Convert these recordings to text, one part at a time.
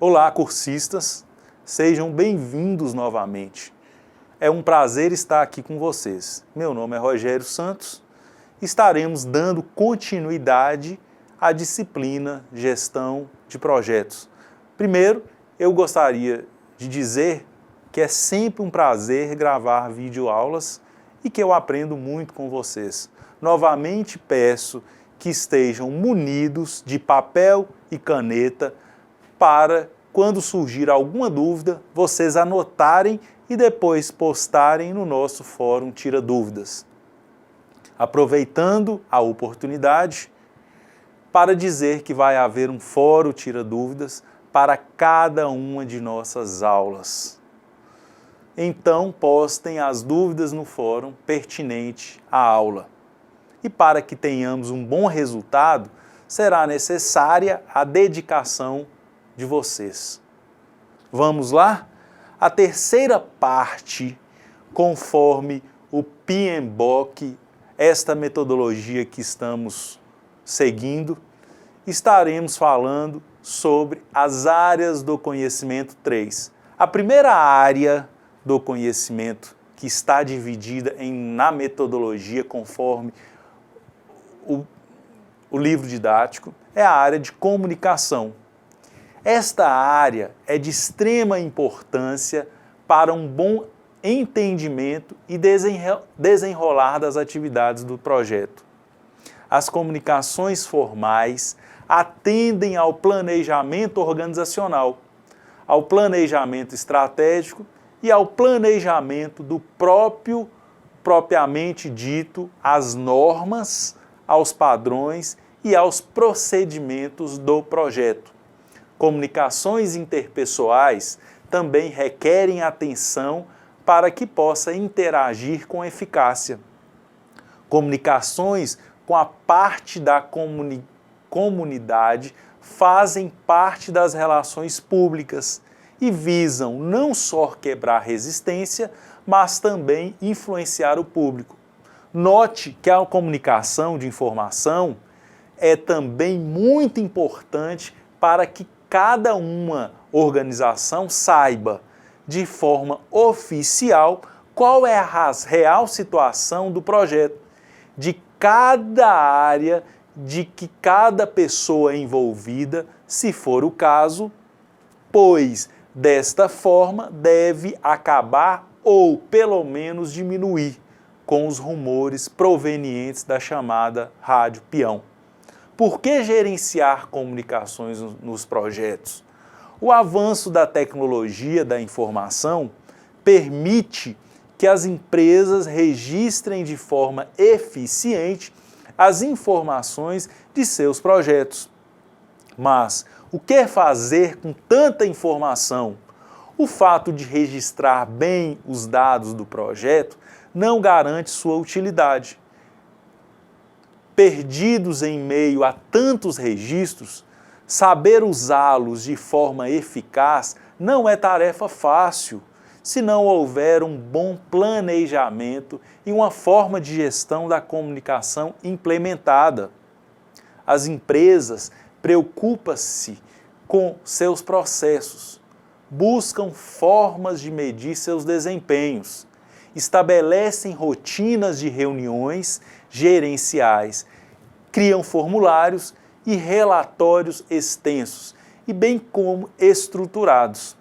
Olá, cursistas, sejam bem-vindos novamente. É um prazer estar aqui com vocês. Meu nome é Rogério Santos. Estaremos dando continuidade à disciplina Gestão de Projetos. Primeiro, eu gostaria de dizer que é sempre um prazer gravar videoaulas e que eu aprendo muito com vocês. Novamente peço que estejam munidos de papel e caneta para, quando surgir alguma dúvida, vocês anotarem e depois postarem no nosso fórum Tira Dúvidas. Aproveitando a oportunidade para dizer que vai haver um fórum Tira Dúvidas para cada uma de nossas aulas. Então, postem as dúvidas no fórum pertinente à aula. E para que tenhamos um bom resultado, será necessária a dedicação de vocês. Vamos lá? A terceira parte, conforme o PMBOK, esta metodologia que estamos seguindo, estaremos falando sobre as áreas do conhecimento 3. A primeira área do conhecimento que está dividida na metodologia conforme o livro didático é a área de comunicação. Esta área é de extrema importância para um bom entendimento e desenrolar das atividades do projeto. As comunicações formais atendem ao planejamento organizacional, ao planejamento estratégico e ao planejamento do propriamente dito, às normas, aos padrões e aos procedimentos do projeto. Comunicações interpessoais também requerem atenção para que possa interagir com eficácia. Comunicações com a parte da comunidade fazem parte das relações públicas e visam não só quebrar resistência, mas também influenciar o público. Note que a comunicação de informação é também muito importante para que cada uma organização saiba, de forma oficial, qual é a real situação do projeto, de cada área, de que cada pessoa envolvida, se for o caso, pois desta forma deve acabar ou pelo menos diminuir com os rumores provenientes da chamada rádio peão. Por que gerenciar comunicações nos projetos? O avanço da tecnologia da informação permite que as empresas registrem de forma eficiente as informações de seus projetos. Mas o que fazer com tanta informação? O fato de registrar bem os dados do projeto não garante sua utilidade. Perdidos em meio a tantos registros, saber usá-los de forma eficaz não é tarefa fácil, se não houver um bom planejamento e uma forma de gestão da comunicação implementada. As empresas preocupam-se com seus processos, buscam formas de medir seus desempenhos, estabelecem rotinas de reuniões gerenciais, criam formulários e relatórios extensos, e bem como estruturados.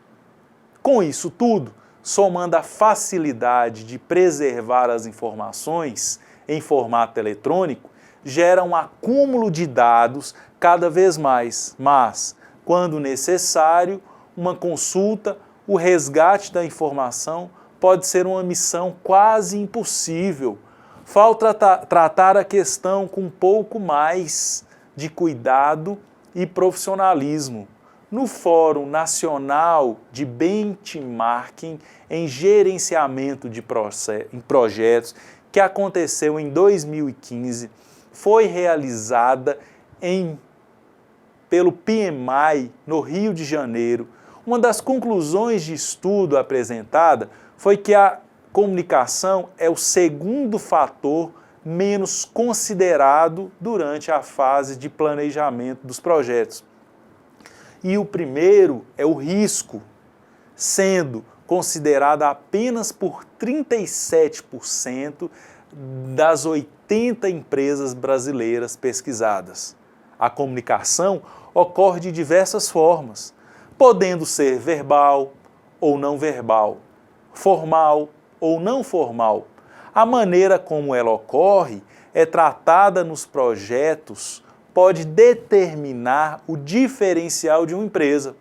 Com isso tudo, somando a facilidade de preservar as informações em formato eletrônico, gera um acúmulo de dados cada vez mais, mas, quando necessário, uma consulta, o resgate da informação pode ser uma missão quase impossível. Falta tratar a questão com um pouco mais de cuidado e profissionalismo. No Fórum Nacional de Benchmarking em Gerenciamento de Projetos, que aconteceu em 2015, foi realizada pelo PMI no Rio de Janeiro. Uma das conclusões de estudo apresentada foi que a comunicação é o segundo fator menos considerado durante a fase de planejamento dos projetos. e o primeiro é o risco, sendo considerada apenas por 37% das 80 empresas brasileiras pesquisadas. A comunicação ocorre de diversas formas, podendo ser verbal ou não verbal, formal ou não formal. A maneira como ela ocorre é tratada nos projetos, pode determinar o diferencial de uma empresa.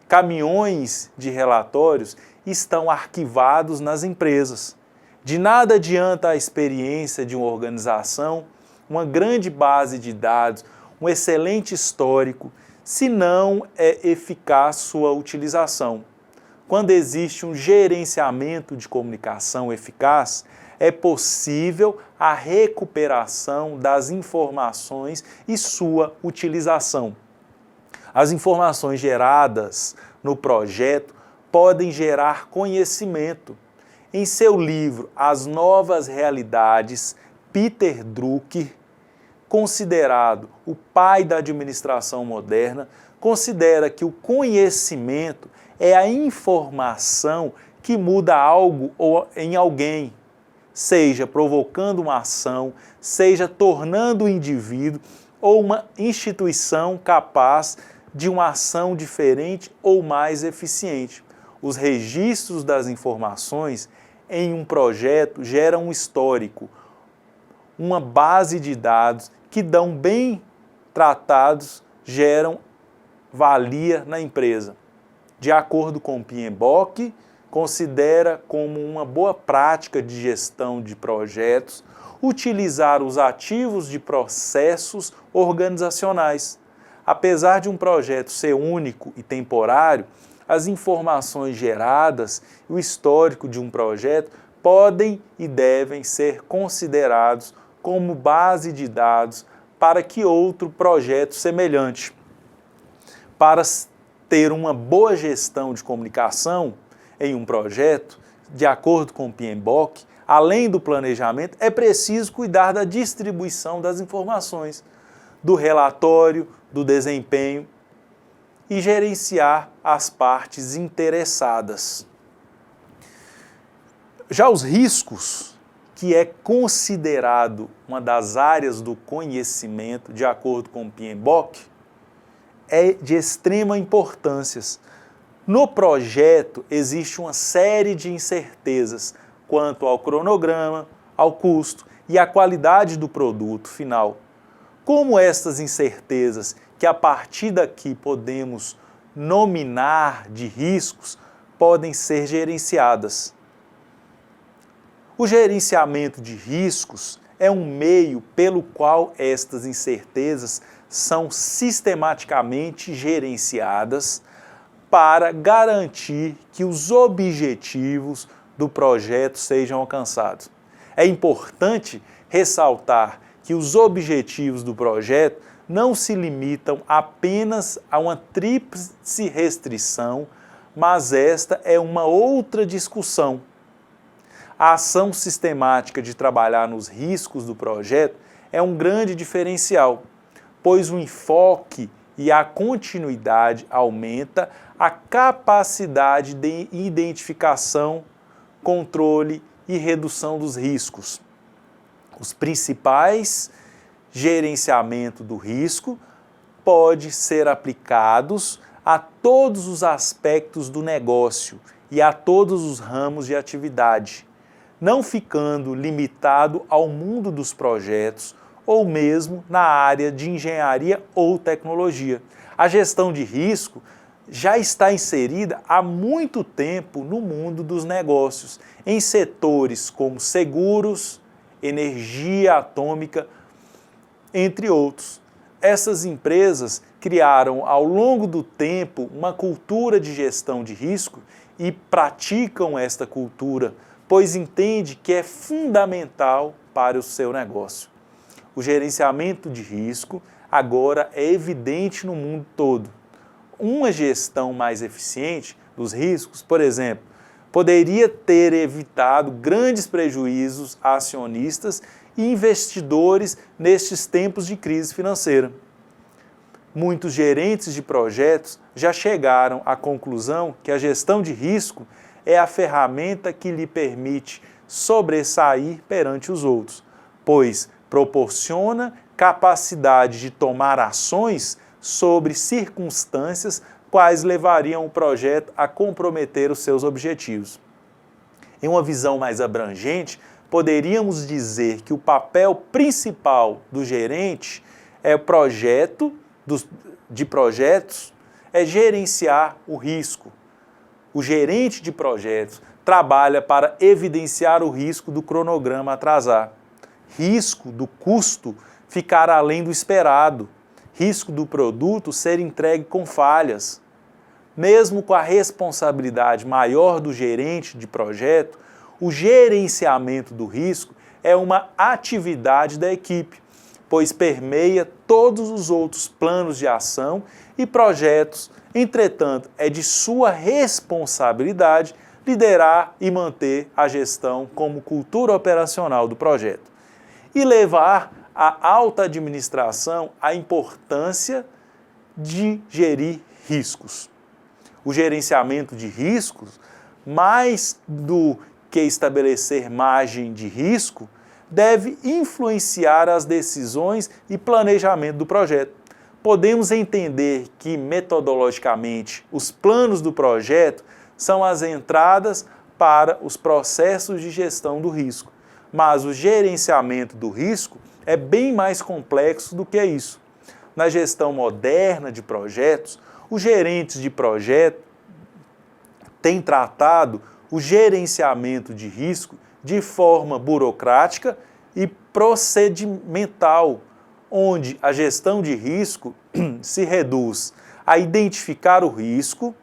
Caminhões de relatórios estão arquivados nas empresas. De nada adianta a experiência de uma organização, uma grande base de dados, um excelente histórico, se não é eficaz sua utilização. Quando existe um gerenciamento de comunicação eficaz, é possível a recuperação das informações e sua utilização. As informações geradas no projeto podem gerar conhecimento. Em seu livro As Novas Realidades, Peter Drucker, considerado o pai da administração moderna, considera que o conhecimento é a informação que muda algo ou em alguém, seja provocando uma ação, seja tornando o indivíduo ou uma instituição capaz de uma ação diferente ou mais eficiente. Os registros das informações em um projeto geram um histórico, uma base de dados que dão bem tratados, geram valia na empresa. De acordo com PMBOK, considera como uma boa prática de gestão de projetos utilizar os ativos de processos organizacionais. Apesar de um projeto ser único e temporário, as informações geradas e o histórico de um projeto podem e devem ser considerados como base de dados para que outro projeto semelhante. Para ter uma boa gestão de comunicação em um projeto, de acordo com o PMBOK, além do planejamento, é preciso cuidar da distribuição das informações, do relatório, do desempenho e gerenciar as partes interessadas. Já os riscos, que é considerado uma das áreas do conhecimento, de acordo com o PMBOK, é de extrema importância. No projeto existe uma série de incertezas quanto ao cronograma, ao custo e à qualidade do produto final. Como estas incertezas, que a partir daqui podemos nominar de riscos, podem ser gerenciadas? O gerenciamento de riscos é um meio pelo qual estas incertezas são sistematicamente gerenciadas para garantir que os objetivos do projeto sejam alcançados. É importante ressaltar que os objetivos do projeto não se limitam apenas a uma tríplice restrição, mas esta é uma outra discussão. A ação sistemática de trabalhar nos riscos do projeto é um grande diferencial, pois o enfoque e a continuidade aumenta a capacidade de identificação, controle e redução dos riscos. Os principais gerenciamento do risco pode ser aplicados a todos os aspectos do negócio e a todos os ramos de atividade, não ficando limitado ao mundo dos projetos ou mesmo na área de engenharia ou tecnologia. A gestão de risco já está inserida há muito tempo no mundo dos negócios, em setores como seguros, energia atômica, entre outros. Essas empresas criaram ao longo do tempo uma cultura de gestão de risco e praticam esta cultura, pois entende que é fundamental para o seu negócio. O gerenciamento de risco agora é evidente no mundo todo. Uma gestão mais eficiente dos riscos, por exemplo, poderia ter evitado grandes prejuízos a acionistas e investidores nestes tempos de crise financeira. Muitos gerentes de projetos já chegaram à conclusão que a gestão de risco é a ferramenta que lhe permite sobressair perante os outros, pois proporciona capacidade de tomar ações sobre circunstâncias quais levariam o projeto a comprometer os seus objetivos. Em uma visão mais abrangente, poderíamos dizer que o papel principal do gerente de projetos é gerenciar o risco. O gerente de projetos trabalha para evidenciar o risco do cronograma atrasar, risco do custo ficar além do esperado, risco do produto ser entregue com falhas. Mesmo com a responsabilidade maior do gerente de projeto, o gerenciamento do risco é uma atividade da equipe, pois permeia todos os outros planos de ação e projetos. Entretanto, é de sua responsabilidade liderar e manter a gestão como cultura operacional do projeto e levar à alta administração a importância de gerir riscos. O gerenciamento de riscos, mais do que estabelecer margem de risco, deve influenciar as decisões e planejamento do projeto. Podemos entender que, metodologicamente, os planos do projeto são as entradas para os processos de gestão do risco, mas o gerenciamento do risco é bem mais complexo do que isso. Na gestão moderna de projetos, os gerentes de projeto têm tratado o gerenciamento de risco de forma burocrática e procedimental, onde a gestão de risco se reduz a identificar o risco,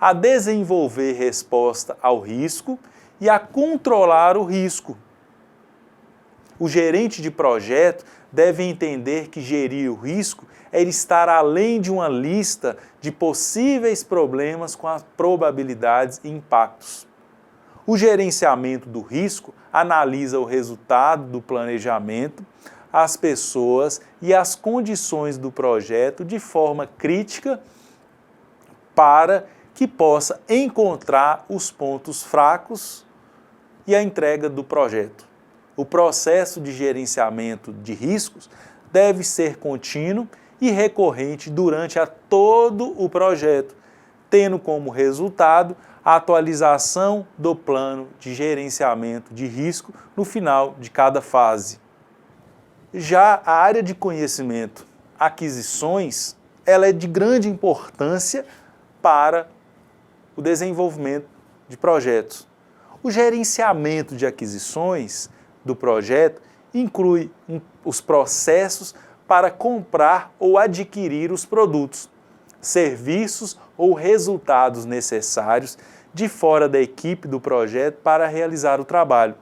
a desenvolver resposta ao risco e a controlar o risco. O gerente de projeto deve entender que gerir o risco é estar além de uma lista de possíveis problemas com as probabilidades e impactos. O gerenciamento do risco analisa o resultado do planejamento, as pessoas e as condições do projeto de forma crítica para que possa encontrar os pontos fracos e a entrega do projeto. O processo de gerenciamento de riscos deve ser contínuo e recorrente durante todo o projeto, tendo como resultado a atualização do plano de gerenciamento de risco no final de cada fase. Já a área de conhecimento, aquisições, ela é de grande importância para o desenvolvimento de projetos. O gerenciamento de aquisições do projeto inclui os processos para comprar ou adquirir os produtos, serviços ou resultados necessários de fora da equipe do projeto para realizar o trabalho.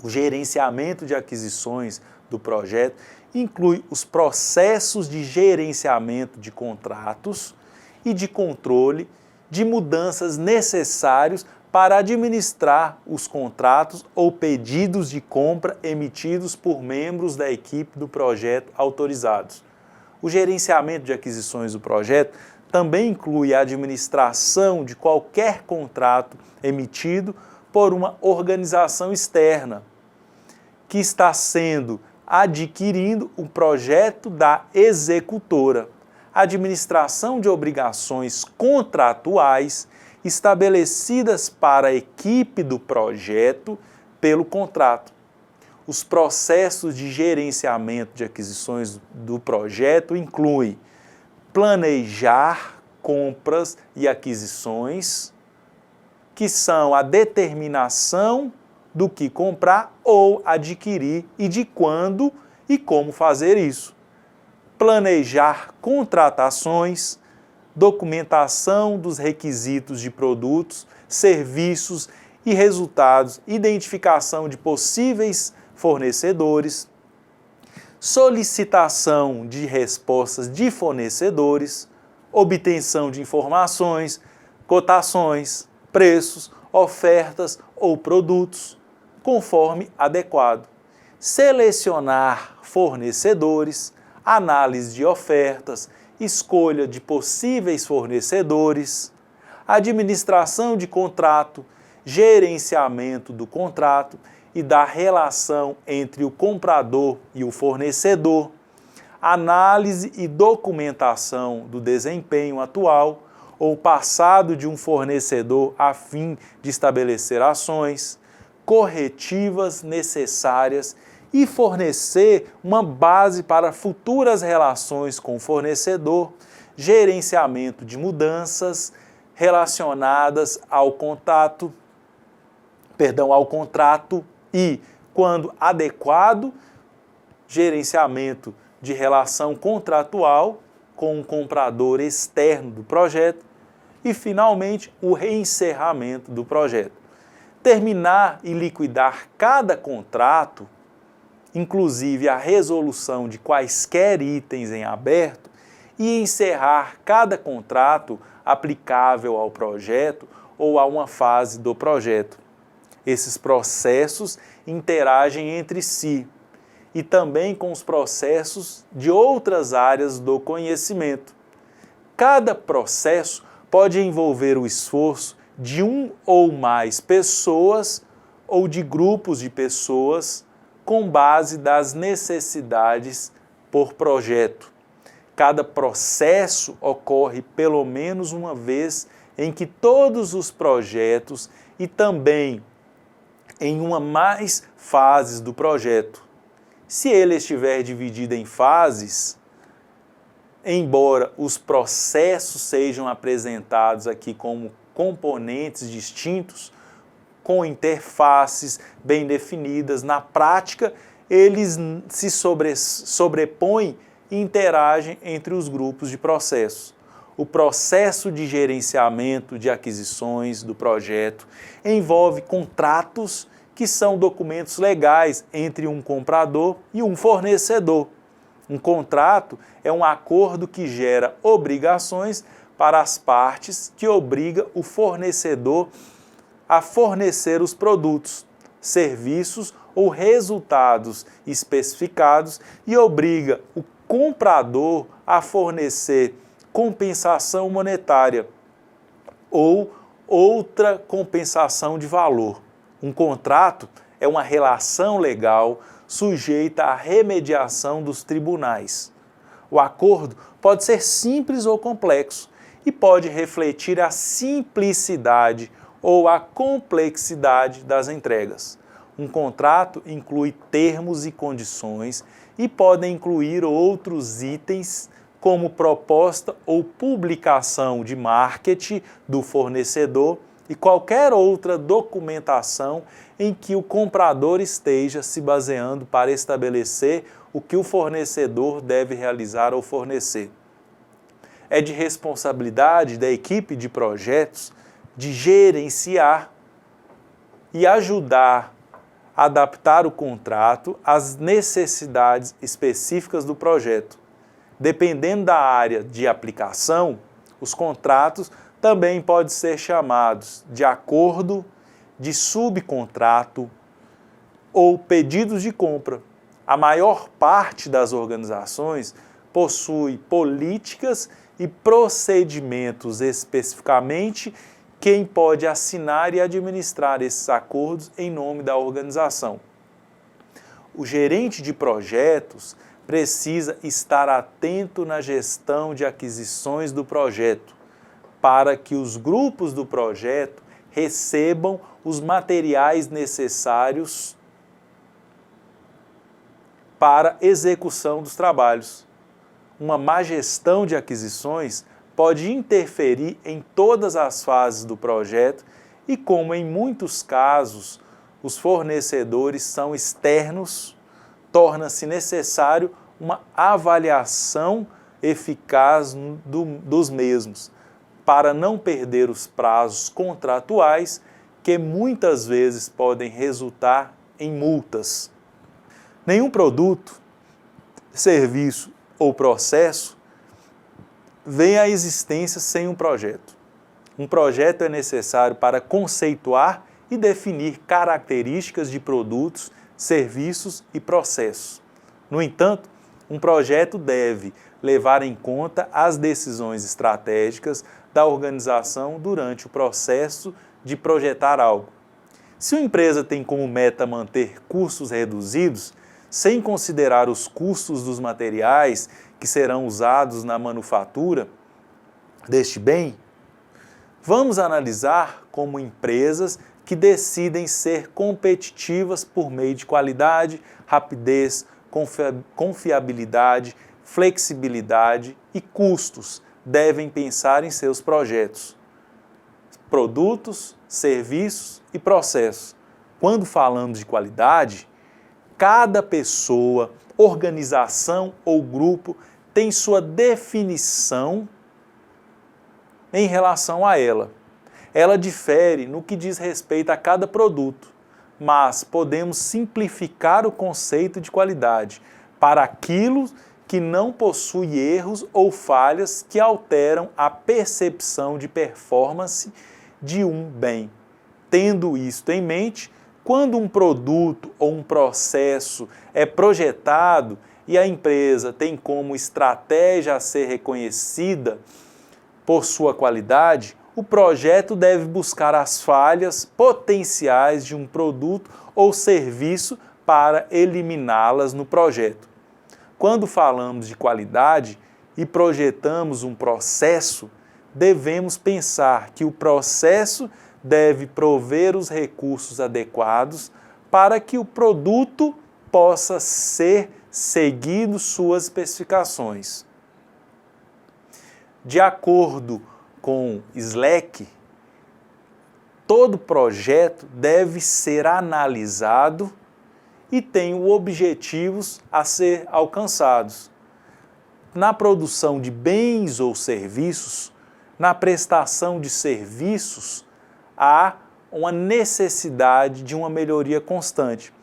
O gerenciamento de aquisições do projeto inclui os processos de gerenciamento de contratos e de controle de mudanças necessários para administrar os contratos ou pedidos de compra emitidos por membros da equipe do projeto autorizados. O gerenciamento de aquisições do projeto também inclui a administração de qualquer contrato emitido por uma organização externa que está adquirindo o projeto da executora, administração de obrigações contratuais estabelecidas para a equipe do projeto pelo contrato. Os processos de gerenciamento de aquisições do projeto incluem planejar compras e aquisições, que são a determinação do que comprar ou adquirir e de quando e como fazer isso. Planejar contratações, documentação dos requisitos de produtos, serviços e resultados, identificação de possíveis fornecedores, solicitação de respostas de fornecedores, obtenção de informações, cotações, preços, ofertas ou produtos, conforme adequado, selecionar fornecedores, análise de ofertas, escolha de possíveis fornecedores, administração de contrato, gerenciamento do contrato e da relação entre o comprador e o fornecedor, análise e documentação do desempenho atual ou passado de um fornecedor a fim de estabelecer ações corretivas necessárias e fornecer uma base para futuras relações com o fornecedor, gerenciamento de mudanças relacionadas ao contrato e, quando adequado, gerenciamento de relação contratual com o comprador externo do projeto e, finalmente, o reencerramento do projeto. Terminar e liquidar cada contrato, inclusive a resolução de quaisquer itens em aberto, e encerrar cada contrato aplicável ao projeto ou a uma fase do projeto. Esses processos interagem entre si e também com os processos de outras áreas do conhecimento. Cada processo pode envolver o esforço de um ou mais pessoas ou de grupos de pessoas com base das necessidades por projeto. Cada processo ocorre pelo menos uma vez em que todos os projetos e também em uma mais fases do projeto. Se ele estiver dividido em fases, embora os processos sejam apresentados aqui como componentes distintos, com interfaces bem definidas, na prática eles se sobrepõem e interagem entre os grupos de processos. O processo de gerenciamento de aquisições do projeto envolve contratos que são documentos legais entre um comprador e um fornecedor. Um contrato é um acordo que gera obrigações para as partes, que obriga o fornecedor a fornecer os produtos, serviços ou resultados especificados e obriga o comprador a fornecer compensação monetária ou outra compensação de valor. Um contrato é uma relação legal sujeita à remediação dos tribunais. O acordo pode ser simples ou complexo e pode refletir a simplicidade ou a complexidade das entregas. Um contrato inclui termos e condições e podem incluir outros itens como proposta ou publicação de marketing do fornecedor e qualquer outra documentação em que o comprador esteja se baseando para estabelecer o que o fornecedor deve realizar ou fornecer. É de responsabilidade da equipe de projetos de gerenciar e ajudar a adaptar o contrato às necessidades específicas do projeto. Dependendo da área de aplicação, os contratos também podem ser chamados de acordo, de subcontrato ou pedidos de compra. A maior parte das organizações possui políticas e procedimentos especificamente quem pode assinar e administrar esses acordos em nome da organização. O gerente de projetos precisa estar atento na gestão de aquisições do projeto, para que os grupos do projeto recebam os materiais necessários para execução dos trabalhos. Uma má gestão de aquisições pode interferir em todas as fases do projeto e, como em muitos casos os fornecedores são externos, torna-se necessário uma avaliação eficaz dos mesmos, para não perder os prazos contratuais que muitas vezes podem resultar em multas. Nenhum produto, serviço ou processo vem à existência sem um projeto. Um projeto é necessário para conceituar e definir características de produtos, serviços e processos. No entanto, um projeto deve levar em conta as decisões estratégicas da organização durante o processo de projetar algo. Se uma empresa tem como meta manter custos reduzidos, sem considerar os custos dos materiais que serão usados na manufatura deste bem, vamos analisar como empresas que decidem ser competitivas por meio de qualidade, rapidez, confiabilidade, flexibilidade e custos devem pensar em seus projetos, produtos, serviços e processos. Quando falamos de qualidade, cada pessoa, organização ou grupo tem sua definição em relação a ela. Ela difere no que diz respeito a cada produto, mas podemos simplificar o conceito de qualidade para aquilo que não possui erros ou falhas que alteram a percepção de performance de um bem. Tendo isto em mente, quando um produto ou um processo é projetado e a empresa tem como estratégia a ser reconhecida por sua qualidade, o projeto deve buscar as falhas potenciais de um produto ou serviço para eliminá-las no projeto. Quando falamos de qualidade e projetamos um processo, devemos pensar que o processo deve prover os recursos adequados para que o produto possa ser seguido suas especificações. De acordo com Slack, todo projeto deve ser analisado e tem objetivos a ser alcançados. Na produção de bens ou serviços, na prestação de serviços, há uma necessidade de uma melhoria constante,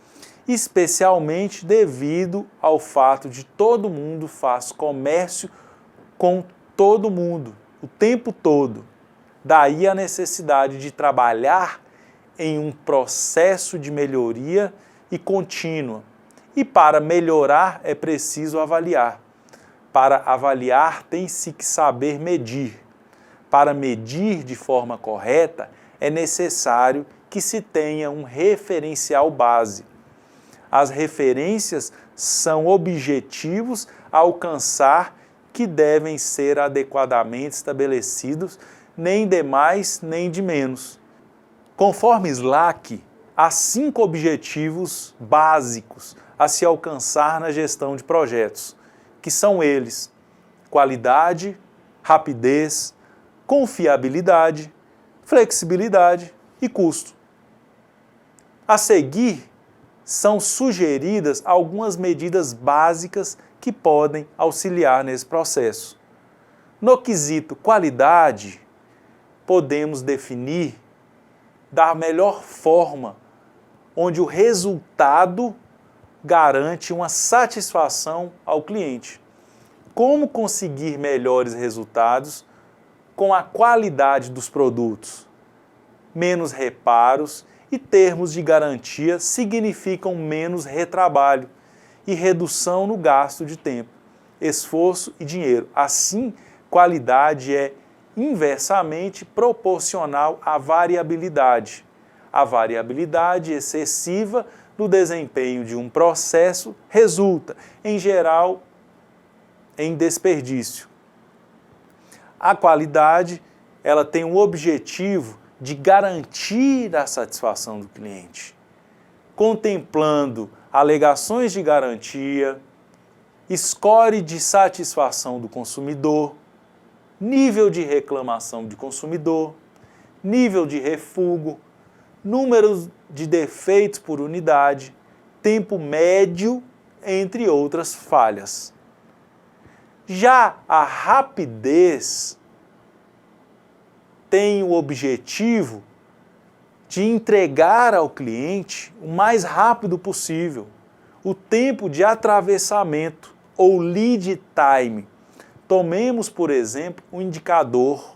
especialmente devido ao fato de todo mundo faz comércio com todo mundo, o tempo todo. Daí a necessidade de trabalhar em um processo de melhoria e contínua. E para melhorar é preciso avaliar. Para avaliar tem-se que saber medir. Para medir de forma correta é necessário que se tenha um referencial base. As referências são objetivos a alcançar que devem ser adequadamente estabelecidos, nem de mais nem de menos. Conforme Slack, há 5 objetivos básicos a se alcançar na gestão de projetos, que são eles: qualidade, rapidez, confiabilidade, flexibilidade e custo. A seguir, são sugeridas algumas medidas básicas que podem auxiliar nesse processo. No quesito qualidade, podemos definir da melhor forma, onde o resultado garante uma satisfação ao cliente. Como conseguir melhores resultados com a qualidade dos produtos? Menos reparos e termos de garantia significam menos retrabalho e redução no gasto de tempo, esforço e dinheiro. Assim, qualidade é inversamente proporcional à variabilidade. A variabilidade excessiva no desempenho de um processo resulta, em geral, em desperdício. A qualidade, ela tem o objetivo de garantir a satisfação do cliente, contemplando alegações de garantia, score de satisfação do consumidor, nível de reclamação de consumidor, nível de refúgio, número de defeitos por unidade, tempo médio, entre outras falhas. Já a rapidez tem o objetivo de entregar ao cliente o mais rápido possível o tempo de atravessamento ou lead time. Tomemos, por exemplo, o indicador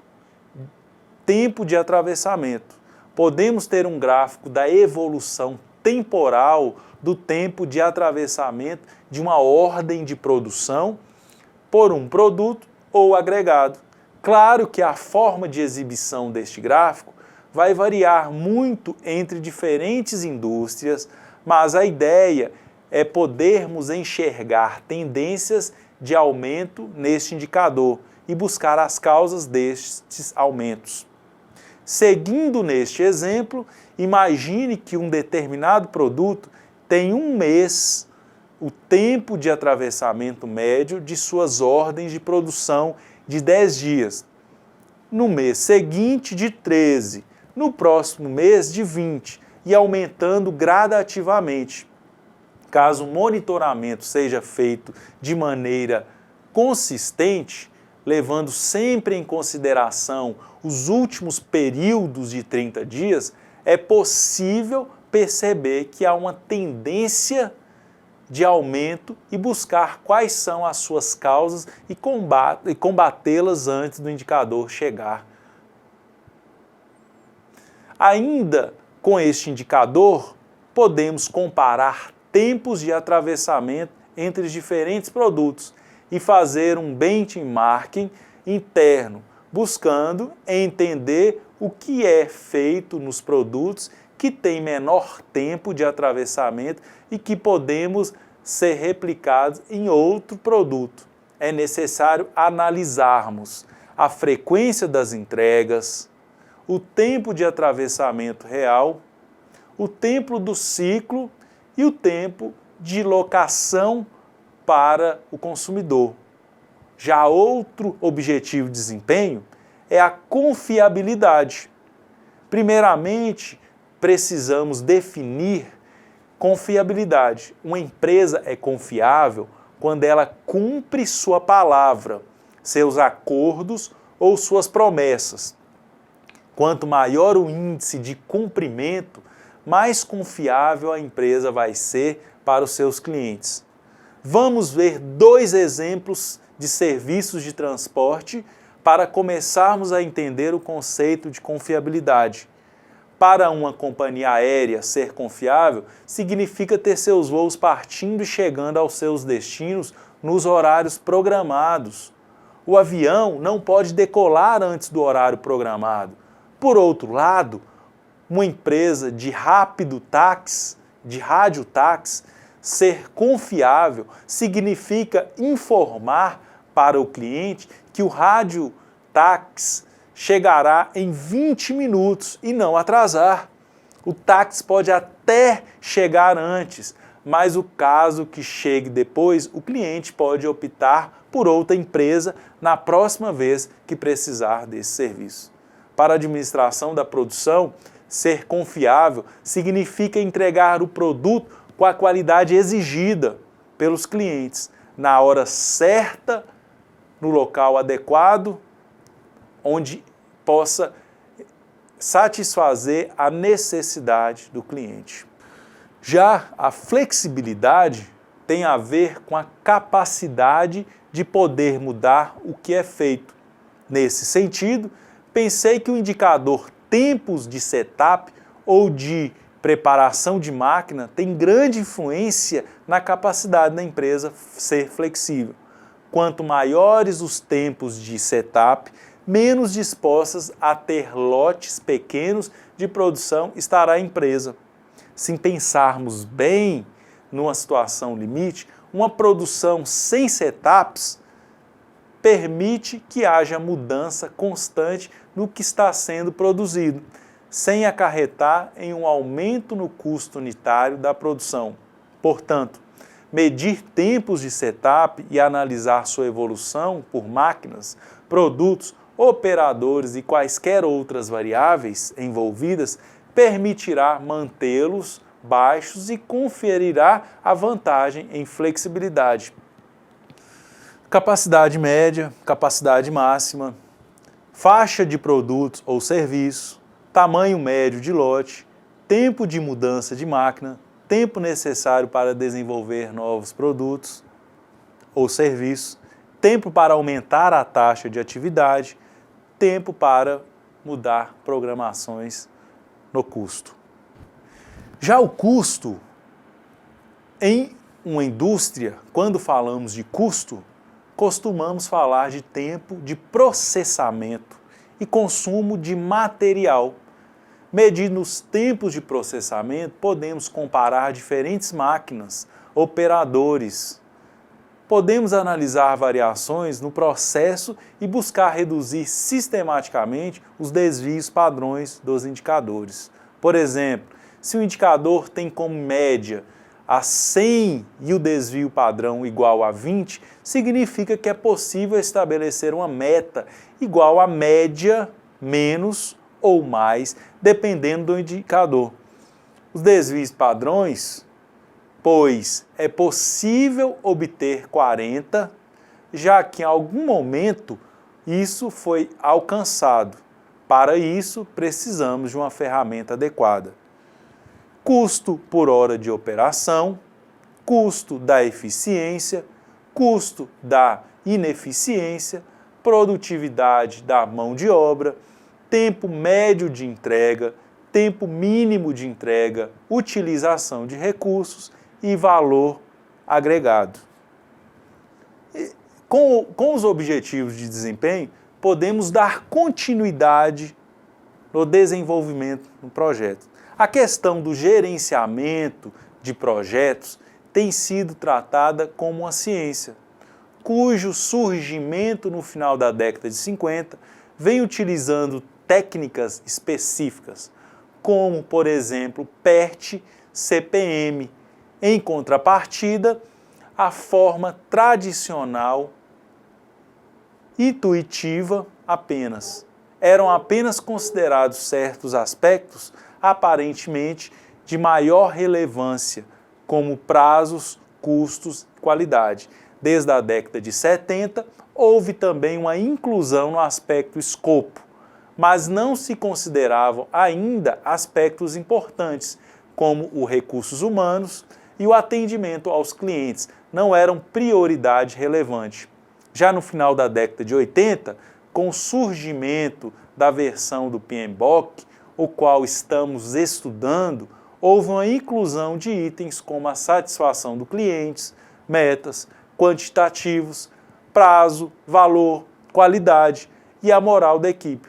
tempo de atravessamento. Podemos ter um gráfico da evolução temporal do tempo de atravessamento de uma ordem de produção por um produto ou agregado. Claro que a forma de exibição deste gráfico vai variar muito entre diferentes indústrias, mas a ideia é podermos enxergar tendências de aumento neste indicador e buscar as causas destes aumentos. Seguindo neste exemplo, imagine que um determinado produto tem um mês, o tempo de atravessamento médio de suas ordens de produção de 10 dias. No mês seguinte, de 13, no próximo mês, de 20, e aumentando gradativamente. Caso o monitoramento seja feito de maneira consistente, levando sempre em consideração os últimos períodos de 30 dias, é possível perceber que há uma tendência de aumento e buscar quais são as suas causas e combatê-las antes do indicador chegar. Ainda com este indicador, podemos comparar tempos de atravessamento entre os diferentes produtos e fazer um benchmarking interno, buscando entender o que é feito nos produtos que têm menor tempo de atravessamento e que podemos ser replicados em outro produto. É necessário analisarmos a frequência das entregas, o tempo de atravessamento real, o tempo do ciclo e o tempo de locação para o consumidor. Já outro objetivo de desempenho é a confiabilidade. Primeiramente, precisamos definir confiabilidade. Uma empresa é confiável quando ela cumpre sua palavra, seus acordos ou suas promessas. Quanto maior o índice de cumprimento, mais confiável a empresa vai ser para os seus clientes. Vamos ver 2 exemplos de serviços de transporte para começarmos a entender o conceito de confiabilidade. Para uma companhia aérea ser confiável, significa ter seus voos partindo e chegando aos seus destinos nos horários programados. O avião não pode decolar antes do horário programado. Por outro lado, uma empresa de rápido táxi, de radiotáxi, ser confiável significa informar para o cliente que o radiotáxi chegará em 20 minutos e não atrasar. O táxi pode até chegar antes, mas o caso que chegue depois, o cliente pode optar por outra empresa na próxima vez que precisar desse serviço. Para a administração da produção, ser confiável significa entregar o produto com a qualidade exigida pelos clientes, na hora certa, no local adequado, onde possa satisfazer a necessidade do cliente. Já a flexibilidade tem a ver com a capacidade de poder mudar o que é feito. Nesse sentido, pensei que o indicador tempos de setup ou de preparação de máquina tem grande influência na capacidade da empresa ser flexível. Quanto maiores os tempos de setup, menos dispostas a ter lotes pequenos de produção estará a empresa. Se pensarmos bem numa situação limite, uma produção sem setups permite que haja mudança constante no que está sendo produzido, sem acarretar em um aumento no custo unitário da produção. Portanto, medir tempos de setup e analisar sua evolução por máquinas, produtos, operadores e quaisquer outras variáveis envolvidas permitirá mantê-los baixos e conferirá a vantagem em flexibilidade. Capacidade média, capacidade máxima, faixa de produtos ou serviço, tamanho médio de lote, tempo de mudança de máquina, tempo necessário para desenvolver novos produtos ou serviços, tempo para aumentar a taxa de atividade, tempo para mudar programações no custo. Já o custo, em uma indústria, quando falamos de custo, costumamos falar de tempo de processamento e consumo de material. Medindo os tempos de processamento, podemos comparar diferentes máquinas, operadores. Podemos analisar variações no processo e buscar reduzir sistematicamente os desvios padrões dos indicadores. Por exemplo, se o indicador tem como média a 100 e o desvio padrão igual a 20, significa que é possível estabelecer uma meta igual a média menos ou mais, dependendo do indicador. Os desvios padrões, pois é possível obter 40, já que em algum momento isso foi alcançado. Para isso, precisamos de uma ferramenta adequada. Custo por hora de operação, custo da eficiência, custo da ineficiência, produtividade da mão de obra, tempo médio de entrega, tempo mínimo de entrega, utilização de recursos e valor agregado. Com os objetivos de desempenho, podemos dar continuidade no desenvolvimento do projeto. A questão do gerenciamento de projetos tem sido tratada como uma ciência, cujo surgimento no final da década de 50 vem utilizando técnicas específicas, como, por exemplo, PERT, CPM. Em contrapartida, a forma tradicional, intuitiva apenas. Eram apenas considerados certos aspectos aparentemente de maior relevância, como prazos, custos e qualidade. Desde a década de 70, houve também uma inclusão no aspecto escopo, mas não se consideravam ainda aspectos importantes, como os recursos humanos e o atendimento aos clientes, não eram prioridade relevante. Já no final da década de 80, com o surgimento da versão do PMBOK, o qual estamos estudando, houve uma inclusão de itens como a satisfação do cliente, metas, quantitativos, prazo, valor, qualidade e a moral da equipe.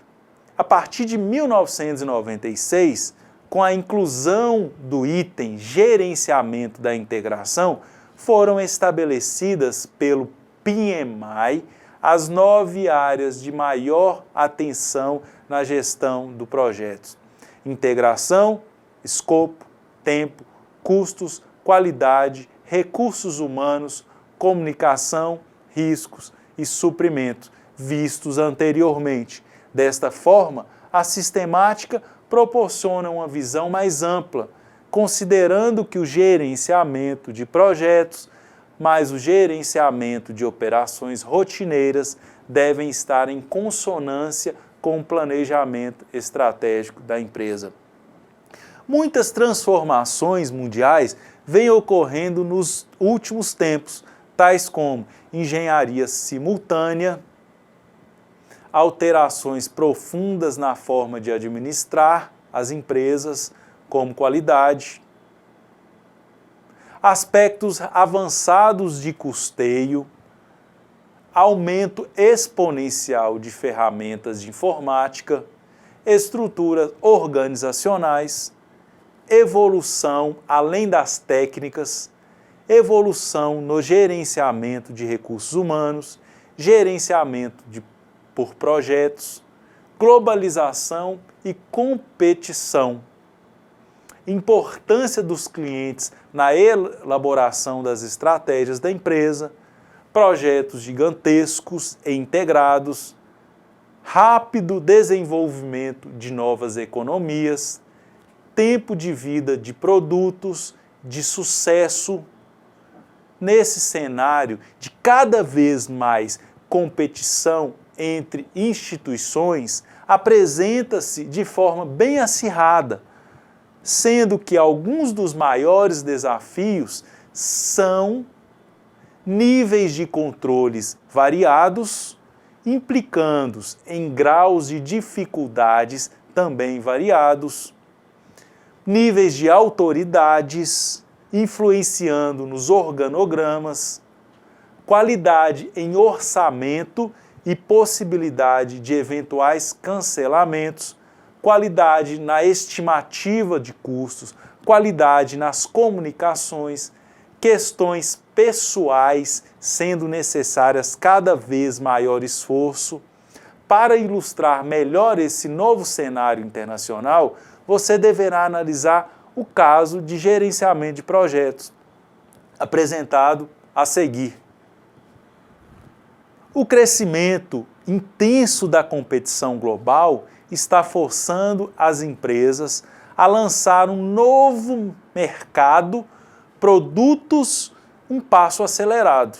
A partir de 1996, com a inclusão do item gerenciamento da integração, foram estabelecidas pelo PMI as 9 áreas de maior atenção na gestão do projeto: integração, escopo, tempo, custos, qualidade, recursos humanos, comunicação, riscos e suprimento, vistos anteriormente. Desta forma, a sistemática proporciona uma visão mais ampla, considerando que o gerenciamento de projetos mais o gerenciamento de operações rotineiras devem estar em consonância com o planejamento estratégico da empresa. Muitas transformações mundiais vêm ocorrendo nos últimos tempos, tais como engenharia simultânea, alterações profundas na forma de administrar as empresas, como qualidade, aspectos avançados de custeio, aumento exponencial de ferramentas de informática, estruturas organizacionais, evolução além das técnicas, evolução no gerenciamento de recursos humanos, gerenciamento por projetos, globalização e competição, importância dos clientes na elaboração das estratégias da empresa, projetos gigantescos e integrados, rápido desenvolvimento de novas economias, tempo de vida de produtos, de sucesso. Nesse cenário de cada vez mais competição entre instituições, apresenta-se de forma bem acirrada, sendo que alguns dos maiores desafios são níveis de controles variados, implicando em graus de dificuldades também variados, níveis de autoridades influenciando nos organogramas, qualidade em orçamento e possibilidade de eventuais cancelamentos, qualidade na estimativa de custos, qualidade nas comunicações, questões pessoais, sendo necessárias cada vez maior esforço. Para ilustrar melhor esse novo cenário internacional, você deverá analisar o caso de gerenciamento de projetos, apresentado a seguir. O crescimento intenso da competição global está forçando as empresas a lançar um novo mercado, produtos, um passo acelerado,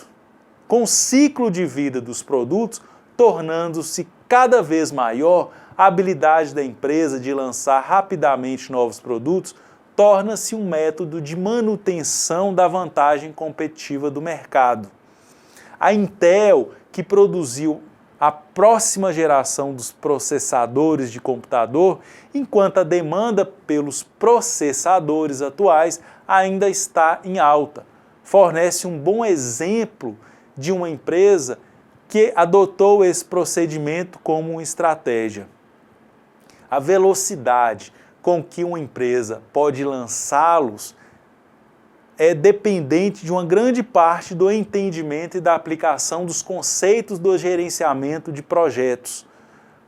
com o ciclo de vida dos produtos tornando-se cada vez maior. A habilidade da empresa de lançar rapidamente novos produtos torna-se um método de manutenção da vantagem competitiva do mercado. A Intel, que produziu a próxima geração dos processadores de computador, enquanto a demanda pelos processadores atuais ainda está em alta, fornece um bom exemplo de uma empresa que adotou esse procedimento como uma estratégia. A velocidade com que uma empresa pode lançá-los é dependente de uma grande parte do entendimento e da aplicação dos conceitos do gerenciamento de projetos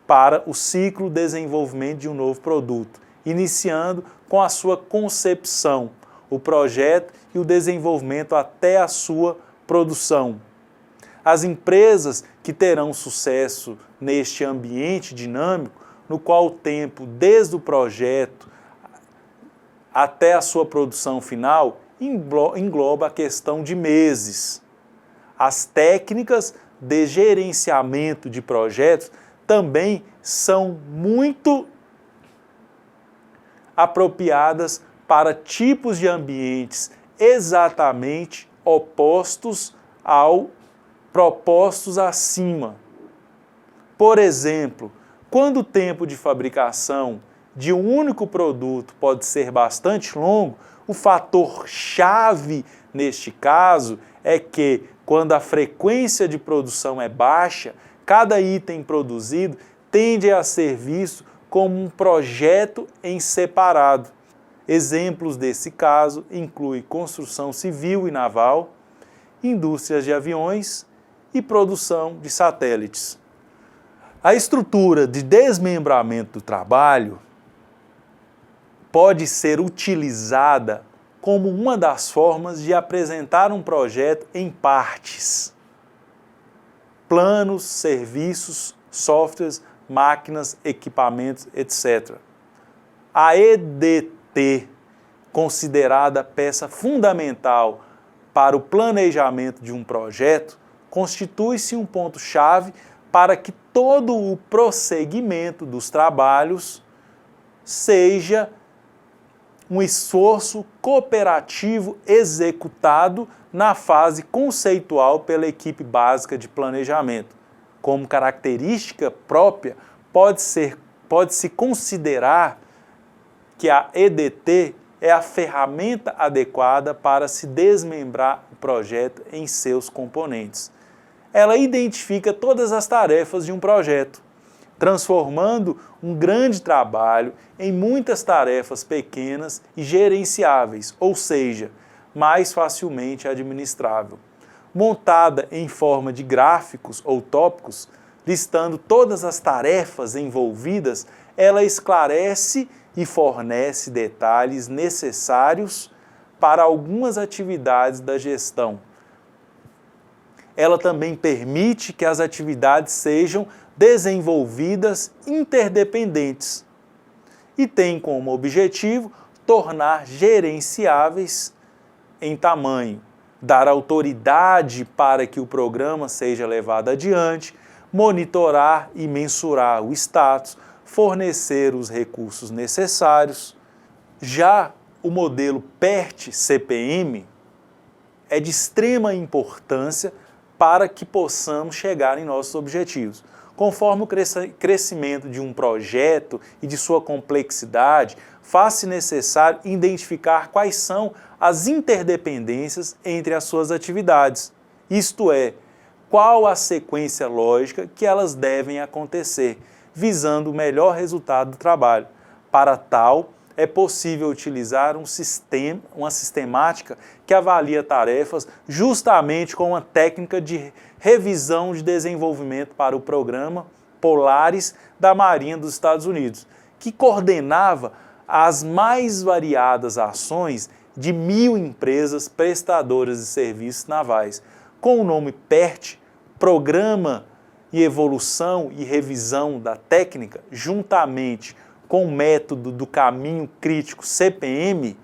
para o ciclo de desenvolvimento de um novo produto, iniciando com a sua concepção, o projeto e o desenvolvimento até a sua produção. As empresas que terão sucesso neste ambiente dinâmico, no qual o tempo desde o projeto até a sua produção final engloba a questão de meses. As técnicas de gerenciamento de projetos também são muito apropriadas para tipos de ambientes exatamente opostos ao propostos acima. Por exemplo, quando o tempo de fabricação de um único produto pode ser bastante longo, o fator chave neste caso é que, quando a frequência de produção é baixa, cada item produzido tende a ser visto como um projeto em separado. Exemplos desse caso incluem construção civil e naval, indústrias de aviões e produção de satélites. A estrutura de desmembramento do trabalho pode ser utilizada como uma das formas de apresentar um projeto em partes. Planos, serviços, softwares, máquinas, equipamentos, etc. A EDT, considerada peça fundamental para o planejamento de um projeto, constitui-se um ponto-chave para que todo o prosseguimento dos trabalhos seja um esforço cooperativo executado na fase conceitual pela equipe básica de planejamento. Como característica própria, pode-se considerar que a EDT é a ferramenta adequada para se desmembrar o projeto em seus componentes. Ela identifica todas as tarefas de um projeto, transformando um grande trabalho em muitas tarefas pequenas e gerenciáveis, ou seja, mais facilmente administrável. Montada em forma de gráficos ou tópicos, listando todas as tarefas envolvidas, ela esclarece e fornece detalhes necessários para algumas atividades da gestão. Ela também permite que as atividades sejam desenvolvidas interdependentes e tem como objetivo tornar gerenciáveis em tamanho, dar autoridade para que o programa seja levado adiante, monitorar e mensurar o status, fornecer os recursos necessários. Já o modelo PERT-CPM é de extrema importância para que possamos chegar em nossos objetivos. Conforme o crescimento de um projeto e de sua complexidade, faz-se necessário identificar quais são as interdependências entre as suas atividades. isto é, qual a sequência lógica que elas devem acontecer, visando o melhor resultado do trabalho. Para tal, é possível utilizar uma sistemática que avalia tarefas justamente com uma técnica de revisão de desenvolvimento para o programa Polaris da Marinha dos Estados Unidos, que coordenava as mais variadas ações de 1.000 empresas prestadoras de serviços navais, com o nome PERT, Programa e Evolução e Revisão da Técnica, juntamente com o método do caminho crítico CPM,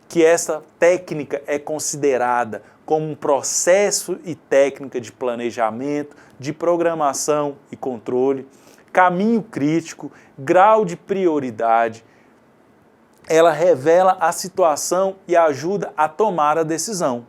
que essa técnica é considerada como um processo e técnica de planejamento, de programação e controle, caminho crítico, grau de prioridade. Ela revela a situação e ajuda a tomar a decisão.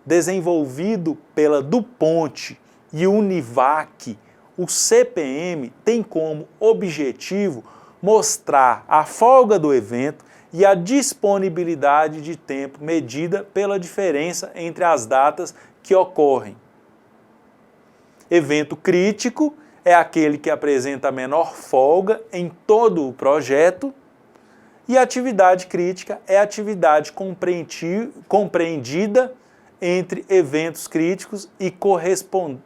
Desenvolvido pela DuPont e Univac, o CPM tem como objetivo mostrar a folga do evento e a disponibilidade de tempo medida pela diferença entre as datas que ocorrem. Evento crítico é aquele que apresenta a menor folga em todo o projeto, e atividade crítica é a atividade compreendida entre eventos críticos e corresponde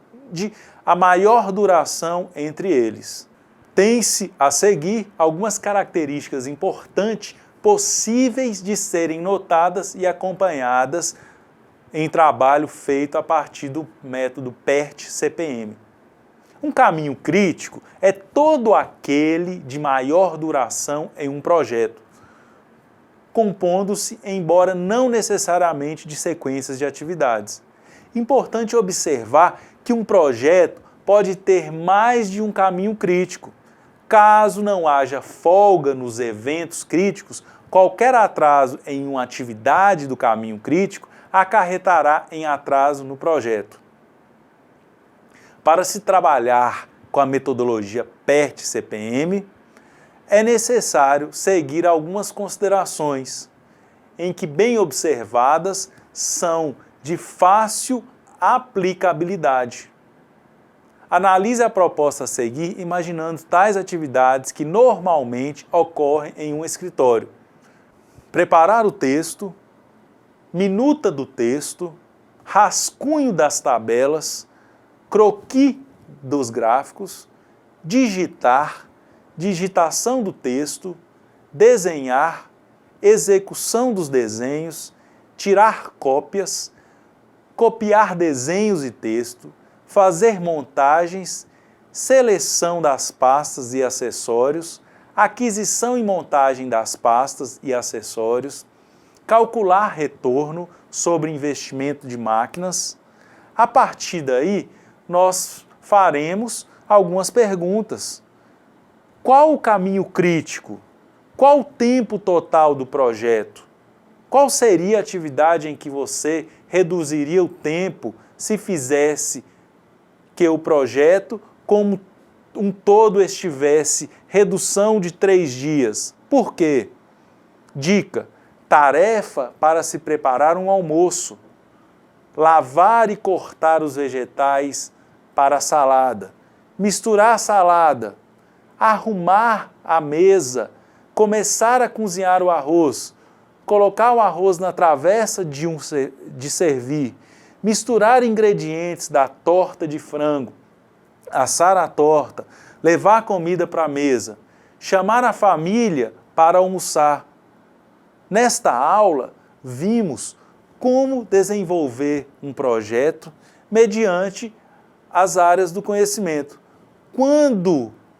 a maior duração entre eles. Tem-se a seguir algumas características importantes possíveis de serem notadas e acompanhadas em trabalho feito a partir do método PERT-CPM. Um caminho crítico é todo aquele de maior duração em um projeto, compondo-se, embora não necessariamente, de sequências de atividades. Importante observar que um projeto pode ter mais de um caminho crítico. Caso não haja folga nos eventos críticos, qualquer atraso em uma atividade do caminho crítico acarretará em atraso no projeto. Para se trabalhar com a metodologia PERT-CPM, é necessário seguir algumas considerações, em que, bem observadas, são de fácil aplicabilidade. Analise a proposta a seguir imaginando tais atividades que normalmente ocorrem em um escritório. Preparar o texto, minuta do texto, rascunho das tabelas, croquis dos gráficos, digitar, digitação do texto, desenhar, execução dos desenhos, tirar cópias, copiar desenhos e texto, fazer montagens, seleção das pastas e acessórios, aquisição e montagem das pastas e acessórios, calcular retorno sobre investimento de máquinas. A partir daí, nós faremos algumas perguntas. Qual o caminho crítico? Qual o tempo total do projeto? Qual seria a atividade em que você reduziria o tempo se fizesse que o projeto, como um todo, estivesse redução de 3 dias? Por quê? Dica: tarefa para se preparar um almoço, lavar e cortar os vegetais para a salada, misturar a salada, arrumar a mesa, começar a cozinhar o arroz, colocar o arroz na travessa de servir, misturar ingredientes da torta de frango, assar a torta, levar a comida para a mesa, chamar a família para almoçar. Nesta aula, vimos como desenvolver um projeto mediante as áreas do conhecimento.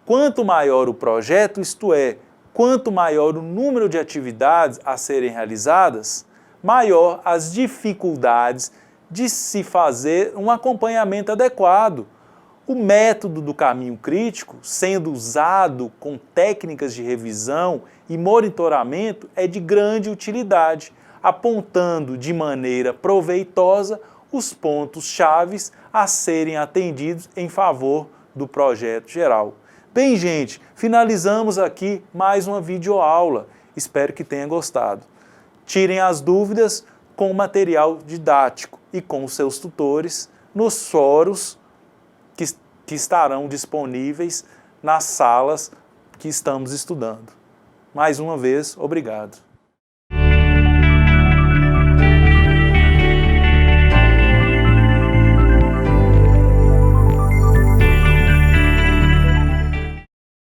Quanto maior o projeto, isto é, quanto maior o número de atividades a serem realizadas, maior as dificuldades de se fazer um acompanhamento adequado. O método do caminho crítico, sendo usado com técnicas de revisão e monitoramento, é de grande utilidade, apontando de maneira proveitosa os pontos chaves a serem atendidos em favor do projeto geral. Bem, gente, finalizamos aqui mais uma videoaula. Espero que tenha gostado. Tirem as dúvidas com o material didático e com os seus tutores nos fóruns que estarão disponíveis nas salas que estamos estudando. Mais uma vez, obrigado.